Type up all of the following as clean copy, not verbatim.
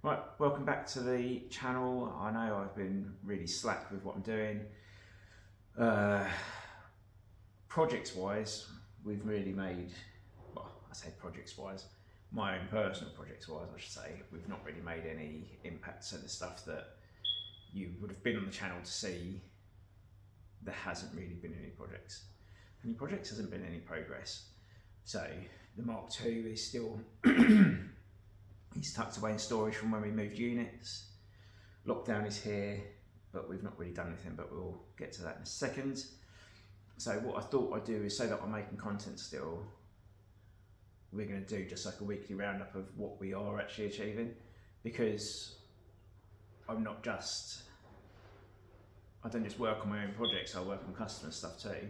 Right, welcome back to the channel. I know I've been really slack with what I'm doing. Projects wise, we've really made, well, I say projects wise, my own personal projects wise, I should say, we've not really made any impact. So the stuff that you would have been on the channel to see, there hasn't really been any projects. Any projects, hasn't been any progress. So the Mark II is still he's tucked away in storage from when we moved units. Lockdown is here, but we've not really done anything, but we'll get to that in a second. So what I thought I'd do is, so that I'm making content still, we're going to do just like a weekly roundup of what we are actually achieving, because I don't just work on my own projects, I work on customer stuff too.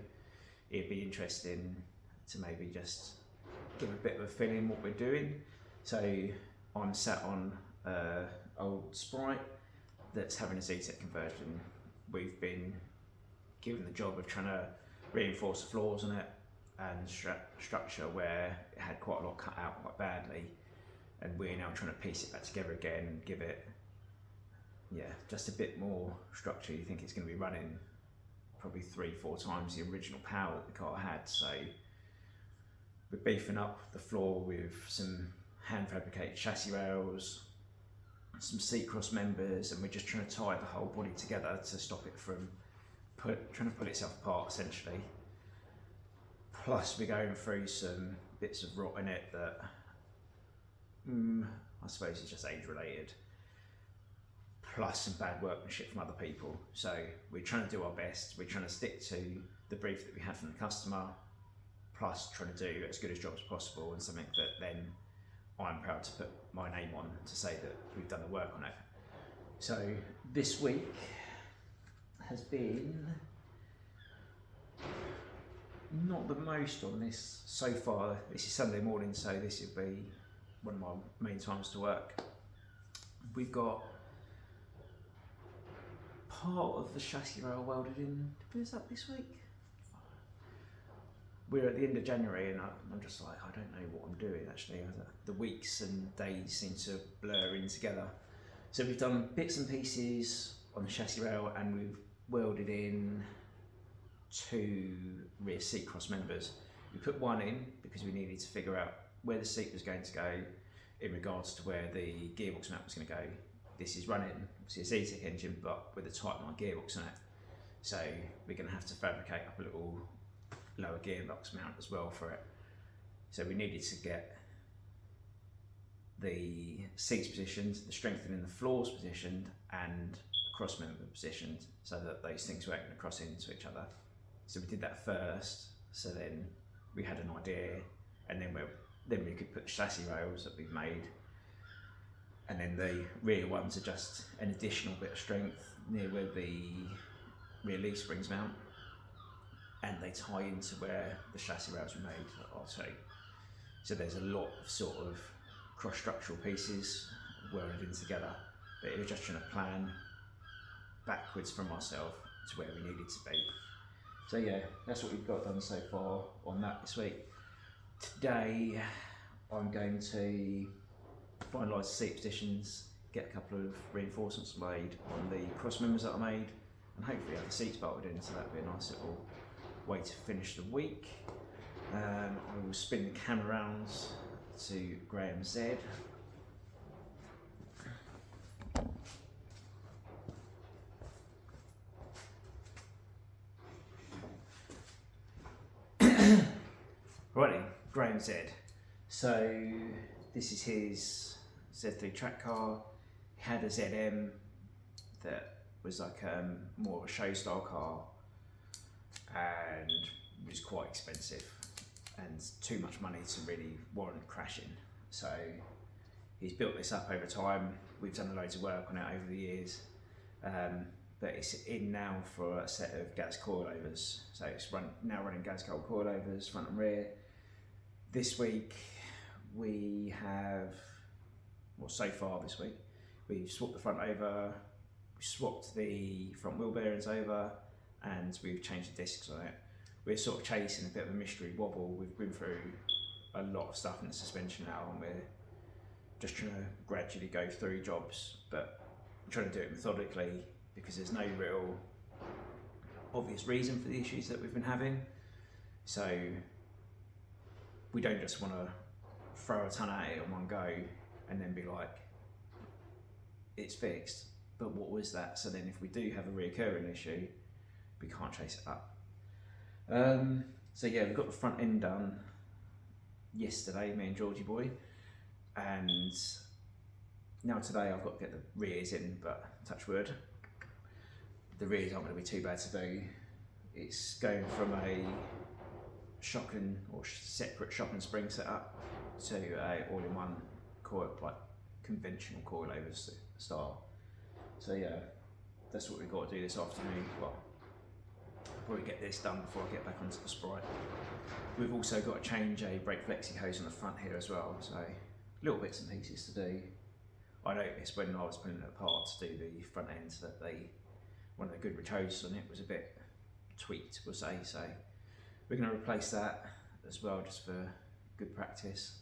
It'd be interesting to maybe just give a bit of a feel in what we're doing. So I'm sat on old Sprite that's having a Z-Tech conversion. We've been given the job of trying to reinforce the floors on it and structure where it had quite a lot cut out quite badly, and we're now trying to piece it back together again and give it, just a bit more structure. You think it's going to be running probably 3-4 times the original power that the car had. So we're beefing up the floor with some hand fabricated chassis rails, some seat cross members, and we're just trying to tie the whole body together to stop it from trying to pull itself apart essentially. Plus we're going through some bits of rot in it that I suppose is just age related, plus some bad workmanship from other people. So we're trying to do our best. We're trying to stick to the brief that we had from the customer, plus trying to do as good a job as possible, and something that then I'm proud to put my name on to say that we've done the work on it. So this week has been not the most on this so far. This is Sunday morning, so this will be one of my main times to work. We've got part of the chassis rail welded in. Did we finish up this week? We're at the end of January and I'm just like, I don't know what I'm doing actually. The weeks and days seem to blur in together. So we've done bits and pieces on the chassis rail, and we've welded in 2 rear seat cross members. We put one in because we needed to figure out where the seat was going to go in regards to where the gearbox mount was going to go. This is running obviously a Z-Tech engine, but with a Type 9 gearbox on it. So we're going to have to fabricate up a little lower gearbox mount as well for it. So we needed to get the seats positioned, the strengthening the floors positioned, and the cross member positioned, so that those things weren't going to cross into each other. So we did that first, so then we had an idea, and then we could put chassis rails that we've made, and then the rear ones are just an additional bit of strength near where the rear leaf springs mount, and they tie into where the chassis rails were made also. So there's a lot of sort of cross-structural pieces welded in together, but it was just trying to plan backwards from ourselves to where we needed to be. So yeah, that's what we've got done so far on that this week. Today I'm going to finalise the seat positions, get a couple of reinforcements made on the cross members that I made, and hopefully have the seats bolted in, so that'll be a nice little way to finish the week. I will spin the camera round to Graham Z. Righty, Graham Z. So this is his Z3 track car. He had a ZM that was like more of a show style car, and it was quite expensive and too much money to really warrant crashing. So he's built this up over time. We've done loads of work on it over the years, but it's in now for a set of gas coilovers. So it's now running gas coilovers front and rear. This week we have, well, so far this week, we've swapped the front over, we swapped the front wheel bearings over, and we've changed the discs on it. We're sort of chasing a bit of a mystery wobble. We've been through a lot of stuff in the suspension now, and we're just trying to gradually go through jobs, but I'm trying to do it methodically because there's no real obvious reason for the issues that we've been having. So we don't just want to throw a ton at it in one go and then be like, it's fixed, but what was that? So then if we do have a reoccurring issue, we can't chase it up. So yeah, we got the front end done yesterday, me and Georgie boy, and now today I've got to get the rears in, but touch wood, the rears aren't going to be too bad to do. It's going from a separate shock and spring setup to a all-in-one coil, like conventional coilover style. So yeah, that's what we've got to do this afternoon. Well, I'll probably get this done before I get back onto the Sprite. We've also got to change a brake flexi hose on the front here as well, so little bits and pieces to do. I noticed when I was putting it apart to do the front end that one of the Goodrich hoses on it was a bit tweaked, we'll say, so we're going to replace that as well, just for good practice.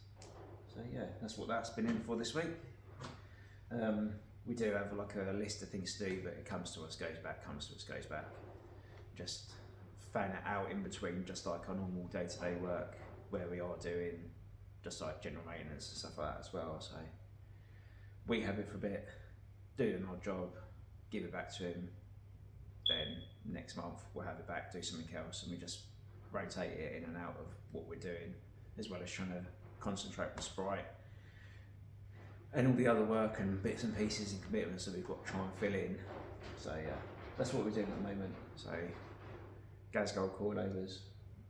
So yeah, that's what that's been in for this week. We do have like a list of things to do, but it comes to us, goes back, comes to us, goes back. Just fan it out in between, just like our normal day-to-day work, where we are doing just like general maintenance and stuff like that as well. So we have it for a bit, do an odd job, give it back to him, then next month we'll have it back, do something else, and we just rotate it in and out of what we're doing, as well as trying to concentrate on Sprite and all the other work and bits and pieces and commitments that we've got to try and fill in. So yeah, that's what we're doing at the moment. So gas gold coilovers,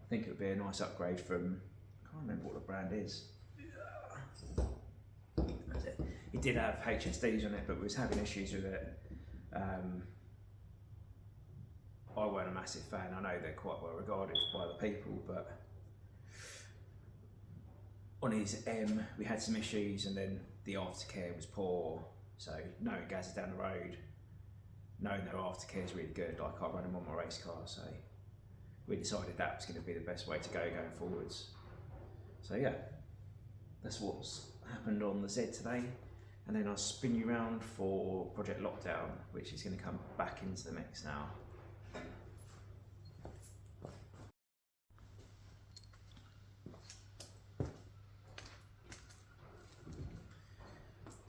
I think it would be a nice upgrade from, I can't remember what the brand is. That's it. It did have HSDs on it, but we was having issues with it. I weren't a massive fan. I know they're quite well regarded by the people, but on his M we had some issues, and then the aftercare was poor. So knowing gas is down the road, knowing their aftercare is really good, like I run them on my race car, so we decided that was going to be the best way to go going forwards. So yeah, that's what's happened on the Z today, and then I'll spin you around for Project Lockdown, which is going to come back into the mix now.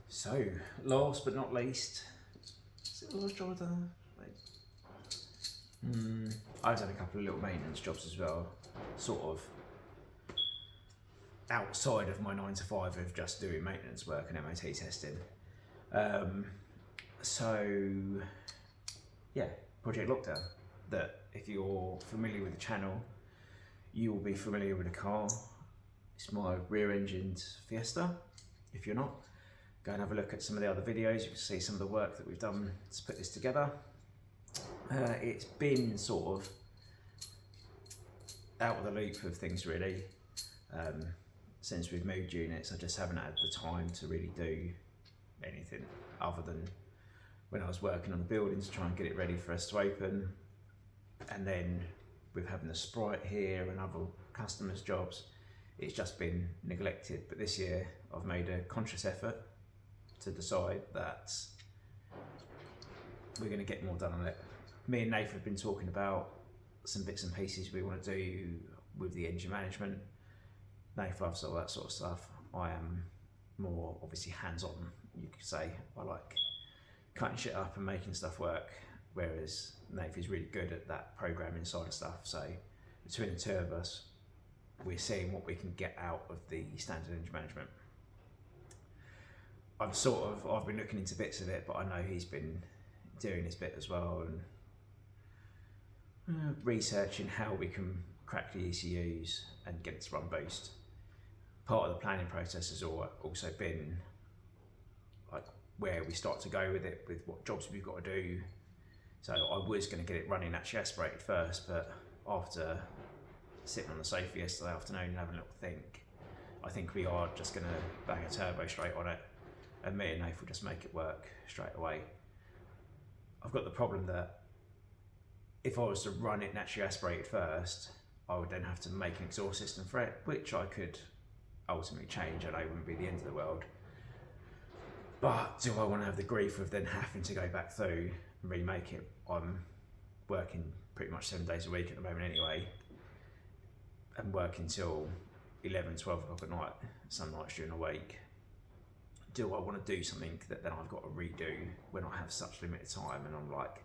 So, last but not least, is it the last job I've done? I've done a couple of little maintenance jobs as well, sort of outside of my 9 to 5 of just doing maintenance work and MOT testing. So, yeah, Project Lockdown. That if you're familiar with the channel, you will be familiar with the car. It's my rear-engined Fiesta. If you're not, go and have a look at some of the other videos. You can see some of the work that we've done to put this together. It's been sort of out of the loop of things really since we've moved units. I just haven't had the time to really do anything other than when I was working on the building to try and get it ready for us to open, and then with having the Sprite here and other customers' jobs, it's just been neglected. But this year I've made a conscious effort to decide that we're going to get more done on it. Me and Nathan have been talking about some bits and pieces we want to do with the engine management. Nathan loves all that sort of stuff. I am more obviously hands-on, you could say. I like cutting shit up and making stuff work, whereas Nathan is really good at that programming side of stuff. So between the two of us, we're seeing what we can get out of the standard engine management. I've been looking into bits of it, but I know he's been doing his bit as well, and researching how we can crack the ECUs and get it to run boost. Part of the planning process has also been like where we start to go with it, with what jobs we've got to do. So I was going to get it running actually aspirated first, but after sitting on the sofa yesterday afternoon and having a little think, I think we are just going to bang a turbo straight on it, and me and Nath will just make it work straight away. I've got the problem that if I was to run it naturally aspirated first, I would then have to make an exhaust system for it, which I could ultimately change. I know it wouldn't be the end of the world. But do I want to have the grief of then having to go back through and remake it? I'm working pretty much 7 days a week at the moment anyway, and working till 11, 12 o'clock at night, some nights during the week. Do I want to do something that then I've got to redo when I have such limited time? And I'm like,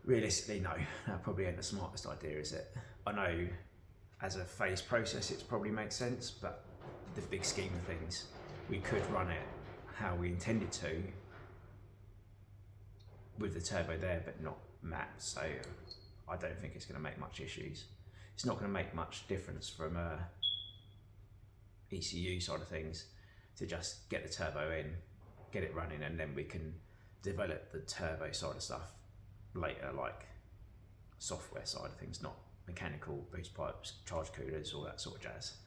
realistically, no, that probably ain't the smartest idea, is it? I know as a phased process it probably makes sense, but the big scheme of things, we could run it how we intended to with the turbo there but not mapped, so I don't think it's going to make much issues. It's not going to make much difference from a ECU side of things to just get the turbo in, get it running, and then we can develop the turbo side of stuff later, like software side of things, not mechanical, boost pipes, charge coolers, all that sort of jazz.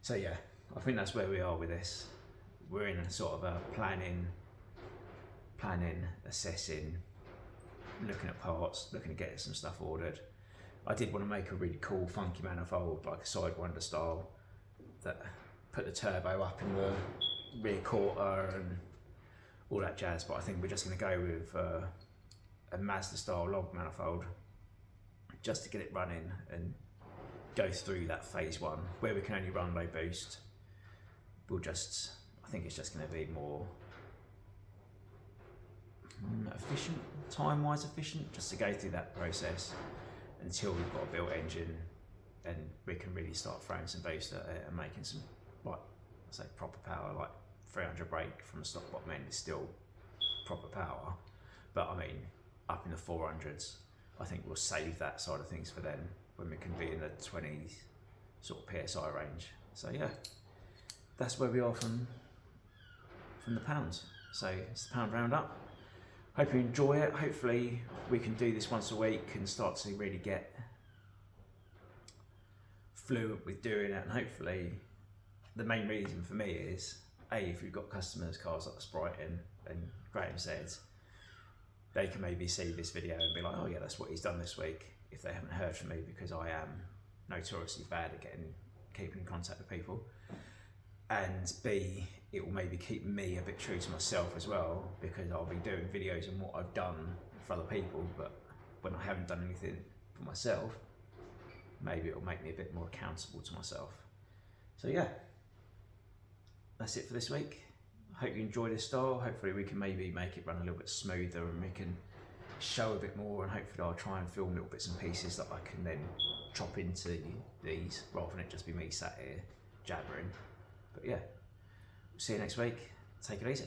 So yeah, I think that's where we are with this. We're in a sort of a planning, assessing, looking at parts, looking at getting some stuff ordered. I did want to make a really cool funky manifold, like a Sidewinder style, that put the turbo up in the rear quarter and all that jazz, but I think we're just going to go with a Mazda style log manifold just to get it running and go through that phase one where we can only run low boost. We'll just, I think it's just going to be more efficient, time-wise efficient, just to go through that process until we've got a built engine and we can really start throwing some boost at it and making some, like, I say proper power, like 300 brake from the stock bottom end is still proper power, but I mean up in the 400s, I think we'll save that side of things for then when we can be in the 20s sort of PSI range. So yeah, that's where we are from the pounds. So it's the pound roundup. Hope you enjoy it. Hopefully we can do this once a week and start to really get fluent with doing it, and hopefully the main reason for me is if we've got customers, cars like the Sprite and Graham said, they can maybe see this video and be like, oh yeah, that's what he's done this week, if they haven't heard from me, because I am notoriously bad at keeping in contact with people. And B, it will maybe keep me a bit true to myself as well, because I'll be doing videos on what I've done for other people, but when I haven't done anything for myself, maybe it'll make me a bit more accountable to myself. So yeah, that's it for this week. I hope you enjoy this style. Hopefully we can maybe make it run a little bit smoother and we can show a bit more, and hopefully I'll try and film little bits and pieces that I can then chop into these rather than it just be me sat here jabbering. But yeah, see you next week. Take it easy.